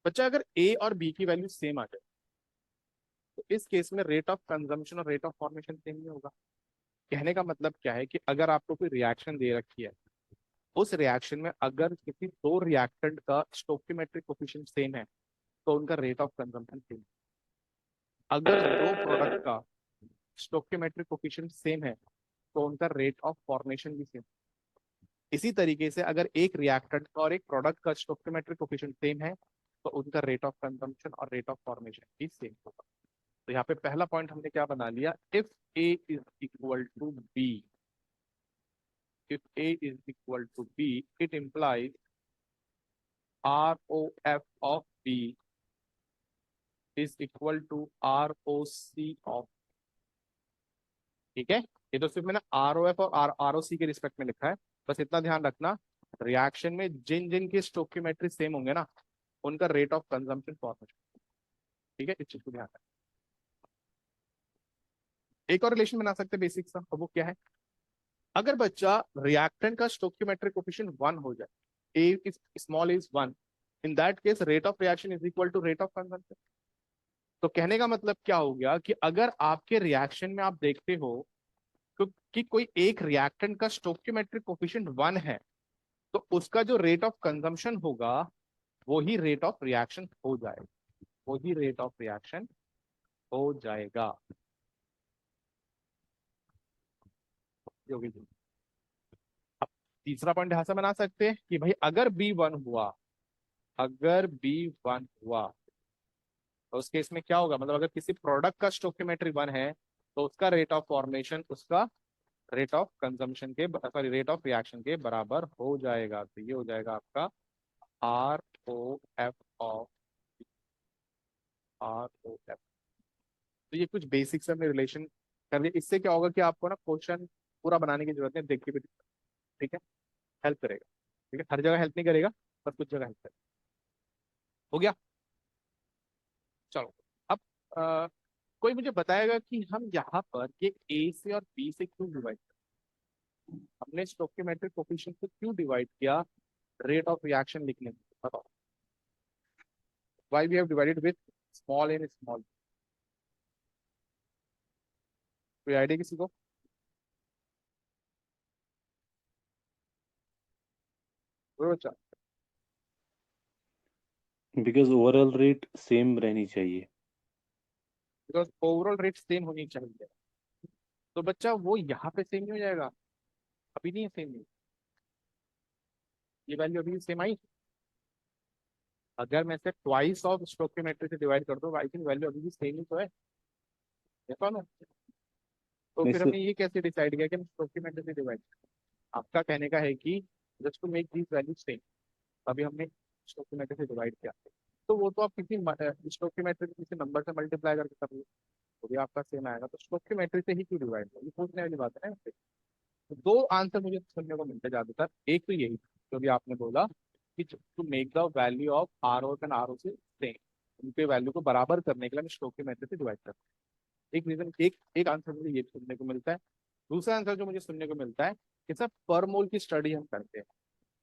बच्चा, अगर ए और बी की वैल्यू सेम आ जाए तो इस केस में रेट ऑफ कंजम्पशन और रेट ऑफ फॉर्मेशन सेम नहीं होगा। कहने का मतलब क्या है कि अगर आपको कोई रिएक्शन दे रखी है, उस रिएक्शन में अगर किसी दो रिएक्टेंट का स्टोइकियोमेट्रिक कोफिशिएंट सेम है तो उनका रेट ऑफ कंजम्पशन सेम। अगर दो प्रोडक्ट का स्टोइकियोमेट्रिक कोफिशिएंट सेम है तो उनका रेट ऑफ फॉर्मेशन भी सेम। इसी तरीके से अगर एक रिएक्टेंट का और एक प्रोडक्ट का स्टोइकियोमेट्रिक कोफिशिएंट सेम है तो उनका रेट ऑफ कंजम्पशन और रेट ऑफ फॉर्मेशन भी सेम होगा। तो यहाँ पे पहला पॉइंट हमने क्या बना लिया, if A is equal to B, if A is equal to B, it implies ROF of B is equal to ROC of, ठीक है, ये तो सिर्फ मैंने ROF और ROC के रिस्पेक्ट में लिखा है। बस इतना ध्यान रखना, रिएक्शन में जिन जिन की स्टोकियोमेट्री सेम होंगे ना, उनका रेट ऑफ कंजम्पशन फॉर्मेशन। ठीक है, इस चीज को ध्यान रखना। एक और रिलेशन बना सकते हैं बेसिक सा, और वो क्या है, अगर बच्चा रिएक्टेंट का स्टोकियोमेट्रिक कोफिशिएंट 1 हो जाए, A is small is 1, in that case rate of reaction is equal to rate of consumption. तो कहने का मतलब क्या हो गया कि अगर आपके रिएक्शन में आप देखते हो कि कोई एक रिएक्टेंट का स्टोकियोमेट्रिक कोफिशिएंट 1 है, तो उसका जो रेट ऑफ कंजम्पशन होगा वो ही रेट ऑफ रिएक्शन हो जाएगा, वो ही रेट ऑफ रिएक्शन हो जाएगा। योगी जी, अब तीसरा पॉइंट यहां से बना सकते हैं कि भाई अगर B1 हुआ, अगर B1 हुआ तो उस केस में क्या होगा, मतलब अगर किसी प्रोडक्ट का स्टोकियोमेट्री 1 है तो उसका रेट ऑफ फॉर्मेशन उसका रेट ऑफ कंजम्पशन के, सॉरी, रेट ऑफ रिएक्शन के बराबर हो जाएगा। तो ये हो जाएगा आपका ROF ऑफ ROF। तो ये कुछ बेसिक से हमने रिलेशन कर लिया। इससे क्या होगा कि आपको ना क्वेश्चन पूरा बनाने की जरूरत नहीं, देख के भी, ठीक है, हेल्प करेगा। ठीक है, हर जगह हेल्प नहीं करेगा, पर कुछ जगह हेल्प करेगा। हो गया। चलो, अब कोई मुझे बताएगा कि हम यहाँ पर ये ए से और बी से क्यों डिवाइड, हमने स्टोकियोमेट्रिक कोफिशिएंट से क्यों डिवाइड किया रेट ऑफ रिएक्शन लिखने में, बताओ। Why we have divided with small n small, कोई आइडिया किसी को? बोलो बच्चा। बिकॉज ओवरऑल रेट सेम रहनी चाहिए। बिकॉज ओवरऑल रेट सेम होनी चाहिए। तो बच्चा वो यहाँ पे सेम नहीं हो जाएगा? अभी नहीं है सेम, नहीं, ये वैल्यू अभी सेम आई। अगर मैं से ट्वाइस ऑफ स्टोकियोमेट्री से डिवाइड कर दो, आई थिंक वैल्यू अभी भी सेम ही तो है, देखो ना। तो नहीं फिर सर। हमने ये कैसे डिसाइड किया कि हम स्टोकियोमेट्री से डिवाइड, आपका कहने का है कि just to make these value same, अभी हमने स्टोकियोमेट्री से डिवाइड किया। तो वो तो आप किसी स्टोकियोमेट्री किसी नंबर से मल्टीप्लाई करके कर लो, तो भी आपका सेम आएगा। तो स्टोकियोमेट्री से ही क्यों डिवाइड किया, ये पूछने वाली बात है ना। तो दो आंसर मुझे सुनने को मिलते हैं ज्यादातर। एक तो यही जो भी आपने बोला कि to make the value of RO and RO से सेम, उनके वैल्यू को बराबर करने के लिए हम स्टोकियोमेट्री से डिवाइड करते हैं। एक रीजन, एक आंसर मुझे ये सुनने को मिलता है। दूसरा आंसर जो मुझे सुनने को मिलता है कि सर पर मोल की स्टडी हम करते हैं,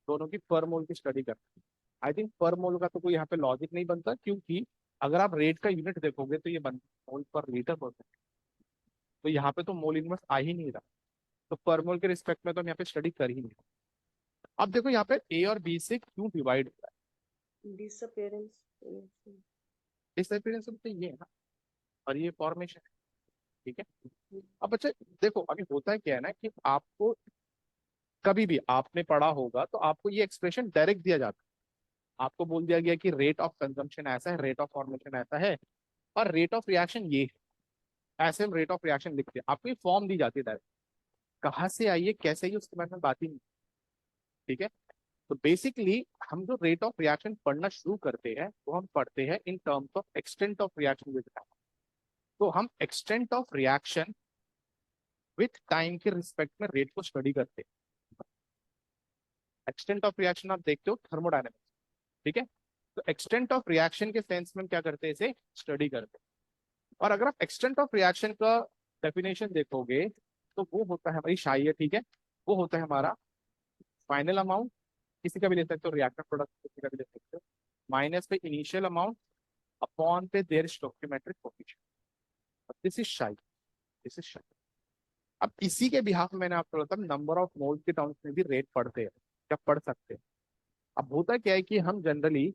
दोनों की पर मोल की स्टडी करते हैं। आई थिंक पर मोल का तो कोई यहाँ पे लॉजिक नहीं बनता, क्योंकि अगर आप रेट का यूनिट देखोगे तो ये मोल पर लीटर होता है, तो यहाँ पे तो मोल इनवर्स आ ही नहीं रहा। तो पर मोल के रिस्पेक्ट में तो हम यहाँ पे स्टडी कर ही नहीं। अब देखो यहाँ पे ए और बी से क्यों डिवाइड हुआ डिसअपियरेंस। है, इस appearance में तो ये है ना, और ये फॉर्मेशन है। ठीक है, अब बच्चे देखो, अभी होता है क्या है ना कि आपको कभी भी आपने पढ़ा होगा तो आपको ये एक्सप्रेशन डायरेक्ट दिया जाता है, आपको बोल दिया गया कि रेट ऑफ कंजम्पशन ऐसा है, रेट ऑफ फॉर्मेशन ऐसा है, और रेट ऑफ रिएक्शन ये है। ऐसे हम रेट ऑफ रिएक्शन लिखते हैं, आपको ये फॉर्म दी जाती है डायरेक्ट। कहाँ से आई है, कैसे आई है, उसके बारे में बात ही नहीं। ठीक है, तो बेसिकली हम जो रेट ऑफ रिएक्शन पढ़ना शुरू करते हैं वो हम पढ़ते हैं in terms of extent of reaction with time. तो हम extent of reaction with time के रिस्पेक्ट में रेट को स्टडी करते हैं। एक्सटेंट ऑफ रिएक्शन आप देखते हो थर्मोडायनेमिक्स, ठीक है। तो एक्सटेंट ऑफ रिएक्शन के सेंस में हम क्या करते हैं, इसे स्टडी करते हैं। और अगर आप एक्सटेंट ऑफ रिएक्शन का डेफिनेशन देखोगे तो वो होता है हमारी शाई है, ठीक है, वो होता है हमारा फाइनल अमाउंट, किसी का भी ले सकते हो, रिएक्टर प्रोडक्ट किसी का भी ले सकते हो, माइनस पे इनिशियल अमाउंट अपॉन पे देयर स्टोकियोमेट्रिक कोफिशिएंट। दिस इज शाई, दिस इज शाई। अब इसी के बिहाफ में मैंने आपको बताया नंबर ऑफ मोल्स के टर्म्स में भी रेट पढ़ते हैं, क्या पढ़ सकते हैं। अब होता क्या है कि हम जनरली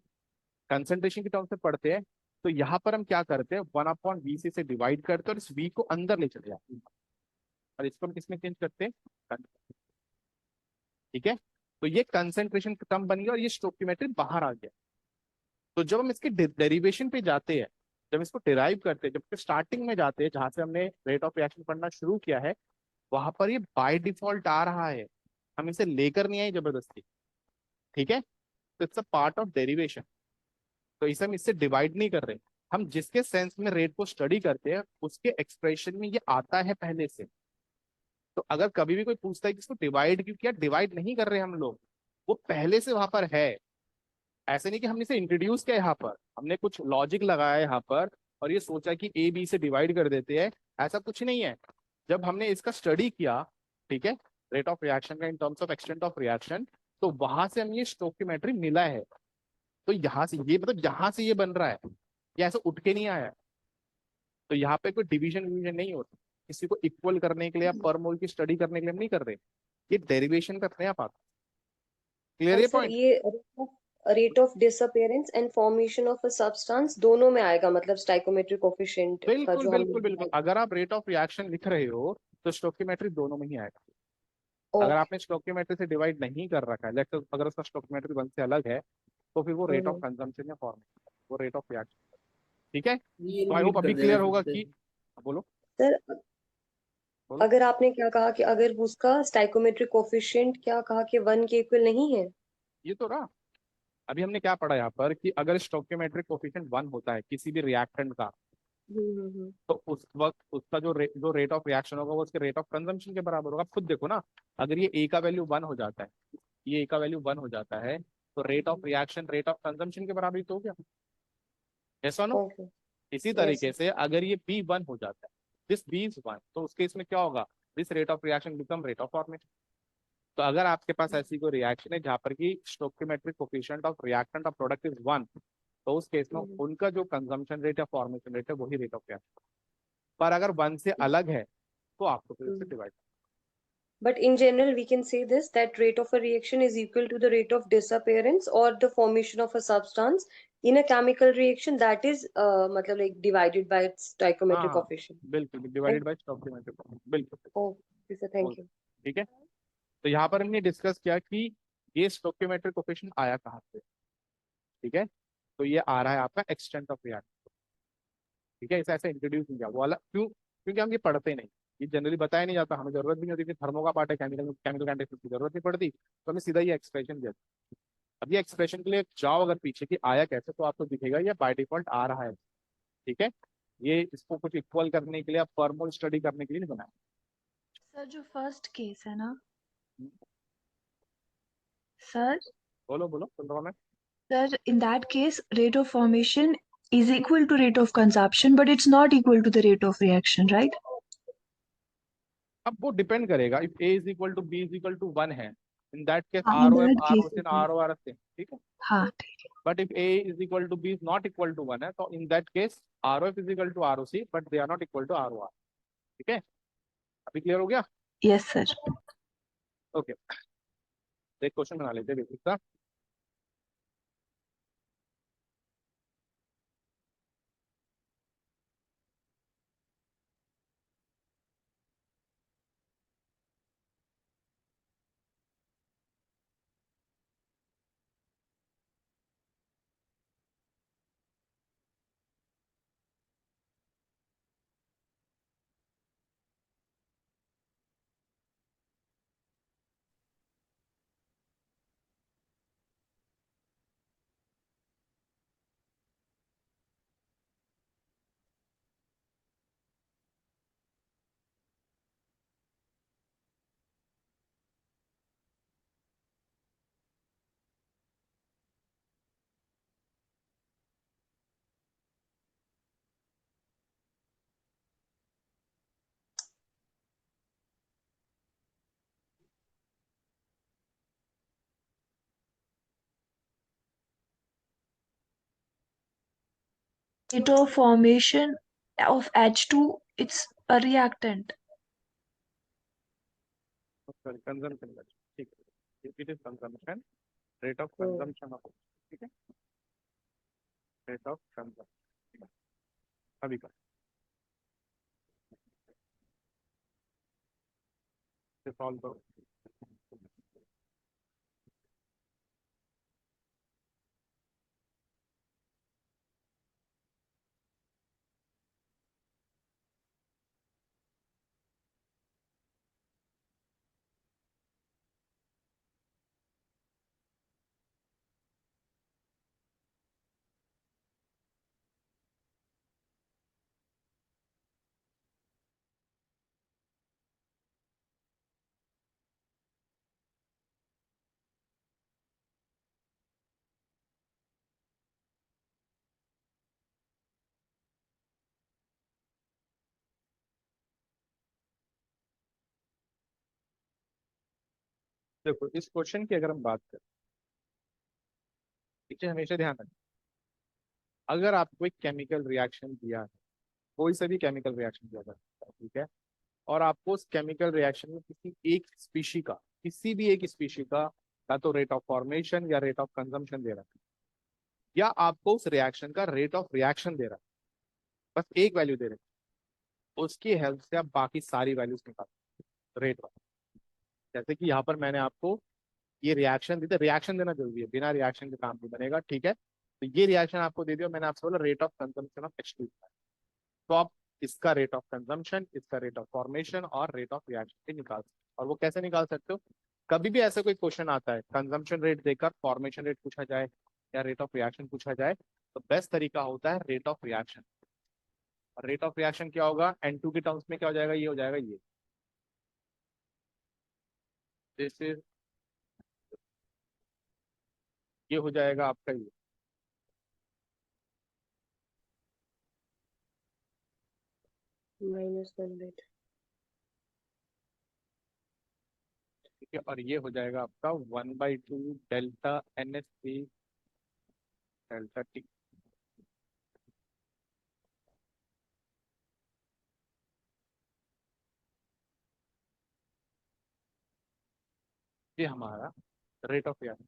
कंसंट्रेशन के टर्म्स में पढ़ते हैं, तो यहाँ पर हम क्या करते हैं, 1/VC से डिवाइड करते हैं और इस V को अंदर ले चले जाते हैं, और इसको हम किसमें चेंज करते हैं, ठीक है। तो ये कंसंट्रेशन टर्म बन गया और ये स्टोकियोमेट्री बाहर आ गया। तो जब हम इसके डेरिवेशन पे जाते हैं, जब इसको डिराइव करते हैं, जब स्टार्टिंग में जाते हैं जहां से हमने रेट ऑफ रिएक्शन पढ़ना शुरू किया है, वहां पर ये बाय डिफॉल्ट आ रहा है, हम इसे लेकर नहीं आए जबरदस्ती। ठीक है, तो it's a part of derivation. तो इसे हम इससे डिवाइड नहीं कर रहे, हम जिसके सेंस में रेट को स्टडी करते हैं उसके एक्सप्रेशन में ये आता है पहले से। तो अगर कभी भी कोई पूछता है कि इसको डिवाइड क्यों किया, डिवाइड नहीं कर रहे हम लोग, वो पहले से वहां पर है। ऐसे नहीं कि हमने इसे इंट्रोड्यूस किया यहाँ पर, हमने कुछ लॉजिक लगाया यहाँ पर और ये सोचा कि ए बी से डिवाइड कर देते हैं, ऐसा कुछ नहीं है। जब हमने इसका स्टडी किया, ठीक है, रेट ऑफ रिएक्शन का in terms of extent of reaction, तो वहां से हमें ये स्टोकियोमेट्री मिला है। तो यहाँ से ये मतलब यहाँ से ये बन रहा है, ये ऐसा उठ के नहीं आया है। तो यहाँ पे कोई डिवीजन विवीजन नहीं होता, किसी को इक्वल करने के लिए या पर मोल की स्टडी करने के लिए हम नहीं कर रहे, ये डेरिवेशन पे अपने आप आता है। क्लियर और ये सर पॉइंट? ये rate of disappearance and formation of a substance दोनों में आएगा, मतलब स्टाइकोमेट्रिक कोफिशिएंट का बिल्कुल जो हम बिल्कुल लोग बिल्कुल, अगर आप रेट ऑफ रिएक्शन लिख रहे हो तो स्टोकियोमेट्री दोनों में ही आएगा। अगर ओके। आपने स्टोकियोमेट्री से डिवाइड नहीं कर रखा है, लेट्स अगर उसका स्टोकियोमेट्री वन से अलग है, तो फिर वो रेट ऑफ कंजम्पशन या फॉर्मेशन, वो रेट ऑफ रिएक्शन। ठीक है, ये तो आई होप रीड कर अभी देना क्लियर फिर होगा से। कि, बोलो सर बोलो। अगर आपने क्या कहा कि अगर उसका स्टाइकोमेट्रिक कोफिशिएंट क्या कहा कि 1 के इक्वल नहीं है। ये तो रहा, अभी हमने क्या पढ़ा यहाँ पर कि अगर स्टोकियोमेट्रिक कोफिशिएंट वन होता है किसी भी रिएक्टेंट का, हम्म। तो उस वक्त उसका जो रेट ऑफ रिएक्शन होगा वो उसके रेट ऑफ कंजम्पशन के बराबर होगा। आप खुद देखो ना, अगर ये ए का वैल्यू वन हो जाता है, ये ए का वैल्यू वन हो जाता है, तो rate of reaction rate of consumption के बराबर ही तो हो गया। यस और नो? ओके। इसी यस तरीके सर। से अगर ये बी वन हो जाता है, दिस बी इज वन, तो उस केस में क्या होगा, this rate of reaction become rate of formation. तो अगर आपके पास ऐसी कोई रिएक्शन है जहां पर की stoichiometric coefficient of reactant of product is one, तो उस केस में उनका जो कंजम्पशन रेट या फॉर्मेशन रेट है वही रेट ऑफ रिएक्शन। पर अगर वन से अलग है तो आपको फिर उससे divide. But in general, we can say this that rate of a reaction is equal to the rate of disappearance or the formation of a substance in a chemical reaction that is मतलब like divided by its हाँ stoichiometric हाँ, coefficient. बिल्कुल Right? Divided by स्टोकियोमेट्रिक बिल्कुल। Okay, sir. बोल, Thank you. ठीक है, तो यहाँ पर हमने डिस्कस किया कि ये स्टोकियोमेट्रिक कोफिशिएंट आया कहाँ से। ठीक है, तो ये आ रहा है आपका एक्सटेंट ऑफ रिएक्शन। ठीक है, इसे ऐसे इंट्रोड्यूस नहीं किया वो वाला, क्यों? क्योंकि हम ये पढ़ते नहीं, ये जनरली बताया नहीं जाता, हमें जरूरत भी नहीं होती कि थर्मो का पार्ट है, केमिकल केमिकल काइनेटिक्स की जरूरत नहीं पड़ती, तो हमें सीधा ये एक्सप्रेशन दिया। अब ये एक्सप्रेशन के लिए जाओ अगर पीछे की आया कैसे, तो आपको दिखेगा ये बाय डिफॉल्ट आ रहा है। ठीक है, ये इसको कुछ इक्वल करने के लिए, फॉर्मल स्टडी करने के लिए नहीं बनाया। सर जो फर्स्ट केस है ना हम्म, सर बोलो बोलो सुन रहा हूँ मैं। Sir in that case rate of formation is equal to rate of consumption but it's not equal to the rate of reaction, right? अब वो डिपेंड करेगा, if A is equal to B is equal to one है, in that case हाँ R in O F that R case O it से is. R O R से, ठीक है। हाँ ठीक है. But if A is equal to B is not equal to one है, तो in that case R O F is equal to R O C, but they are not equal to R O R. ठीक है, अभी clear हो गया? Yes sir. Okay, तो एक question बना लेते हैं बेसिक सा। Rate of formation of H2 it's a reactant. Sorry, consumption, ठीक है, it is consumption, rate of hmm. Consumption of, ठीक है, रेट ऑफ कंजम्पशन। अभी का सॉल्व करो। देखो इस क्वेश्चन की अगर हम बात करें, ठीक है, हमेशा ध्यान रखें, अगर आपको एक केमिकल रिएक्शन दिया है, कोई सा भी केमिकल रिएक्शन दिया जाता है, ठीक है, और आपको उस केमिकल रिएक्शन में किसी एक स्पीशी का, किसी भी एक स्पीशी का या तो रेट ऑफ फॉर्मेशन या रेट ऑफ कंजम्पशन दे रहा है, या आपको उस रिएक्शन का रेट ऑफ रिएक्शन दे रहा है, बस एक वैल्यू दे रहे हैं, उसकी हेल्प से आप बाकी सारी वैल्यूज निकाल रेट वाला। जैसे कि यहाँ पर मैंने आपको ये रिएक्शन दी थी, रिएक्शन देना जरूरी है, बिना रिएक्शन के काम नहीं बनेगा, ठीक है। तो ये रिएक्शन आपको दे दिया, मैंने आपसे बोला rate of consumption of H2, तो आप इसका रेट ऑफ कंजम्पशन, इसका रेट ऑफ फॉर्मेशन और रेट ऑफ रिएक्शन भी निकाल सकते हो। और वो कैसे निकाल सकते हो, कभी भी ऐसा कोई क्वेश्चन आता है, कंजम्पशन रेट देकर फॉर्मेशन रेट पूछा जाए या रेट ऑफ रिएक्शन पूछा जाए, तो बेस्ट तरीका होता है रेट ऑफ रिएक्शन। और रेट ऑफ रिएक्शन क्या होगा, N2 के टर्म्स में क्या हो जाएगा, ये हो जाएगा, ये दिस इज, ये हो जाएगा आपका ये, -100। ठीक है, और ये हो जाएगा आपका 1/2 डेल्टा NH3 डेल्टा T। ये हमारा रेट ऑफ रिएक्शन।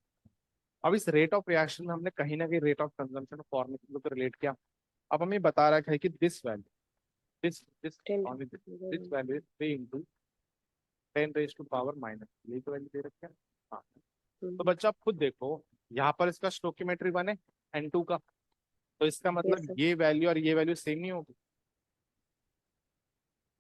अब इस रेट ऑफ रिएक्शन में हमने कहीं ना कहीं रेट ऑफ कंजम्पशन और फॉर्मेशन को रिलेट किया। अब हमें बता रखा है कि this value, this 10 only this value is 3 into 10 raised to power minus, यही तो वैल्यू दे रखे हैं। हाँ, तो बच्चा आप खुद देखो, यहाँ पर इसका स्टोकियोमेट्री 1 है, N2 का, तो इसका Yes, मतलब sir. ये वैल्यू और ये वैल्यू सेम नहीं होगी।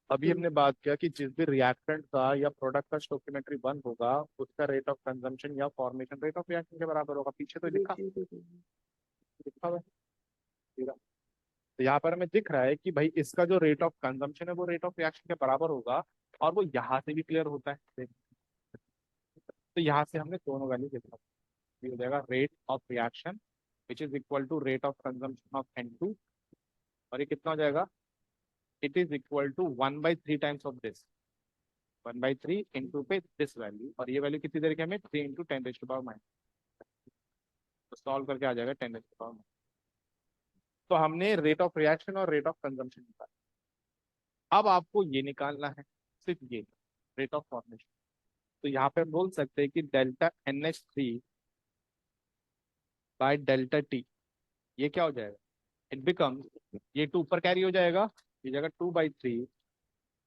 अभी हमने बात किया कि जिस भी रिएक्टेंट का या प्रोडक्ट का स्टोकियोमेट्री 1 होगा, उसका रेट ऑफ कंजम्पशन या फॉर्मेशन रेट ऑफ रिएक्शन के बराबर होगा। पीछे तो लिखा लिखा हुआ है, ठीक है? तो यहाँ पर हमें दिख रहा है कि भाई इसका जो रेट ऑफ कंजम्पशन है वो रेट ऑफ रिएक्शन के बराबर होगा, और वो यहाँ से भी क्लियर होता है। तो यहाँ से हमने दोनों वैल्यू देखा, ये हो जाएगा rate of reaction which is equal to rate of consumption of N2, और ये कितना हो जाएगा, it is equal to 1/3 times of this, 1/3 into पे दिस वैल्यू, और ये वैल्यू कितनी देर के हमें 3 इंटू 10⁻⁻, तो सॉल्व करके आ जाएगा 10⁻⁻। तो हमने रेट ऑफ रिएक्शन और रेट ऑफ कंजम्पशन निकाला। अब आपको ये निकालना है, सिर्फ ये रेट ऑफ फॉर्मेशन। तो यहाँ पे बोल सकते हैं कि delta NH3 by delta T, ये क्या हो जाएगा, इट बिकम्स, ये 2 ऊपर कैरी हो जाएगा, ये जाएगा 2/3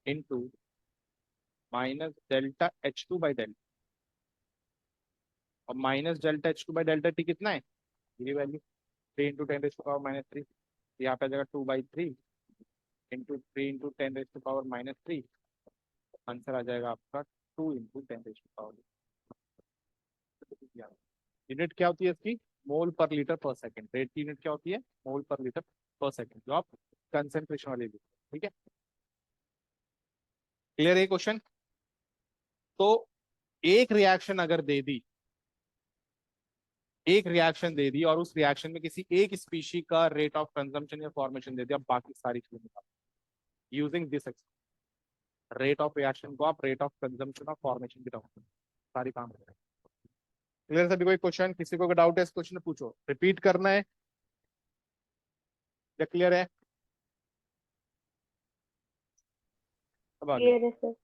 into minus delta H2 by delta, और minus delta H2 by delta T कितना है, ये वैल्यू 3 इंटू 10⁻⁻3, यहाँ पे आ जाएगा 2/3 इंटू 3 इंटू 10⁻⁻3, आंसर आ जाएगा आपका 2 इंटू 10⁻⁻। यूनिट क्या होती है इसकी, मोल पर लीटर पर सेकंड। रेट की यूनिट क्या होती है, मोल पर लीटर पर सेकंड, जो आप कंसेंट्रेशन वाली ली, ठीक है। क्लियर है क्वेश्चन। तो एक रिएक्शन अगर दे दी, एक रिएक्शन दे दी और उस रिएक्शन में किसी एक स्पीशी का रेट ऑफ कंजम्पशन या फॉर्मेशन दे दिया, बाकी सारी चीजें निकाल using this rate of reaction को आप रेट ऑफ कंजम्पशन और फॉर्मेशन की टर्म सारी काम करें। क्लियर सभी, कोई क्वेश्चन, किसी को डाउट है इस क्वेश्चन में पूछो, रिपीट करना है या क्लियर है? अब आगे Clear है, sir.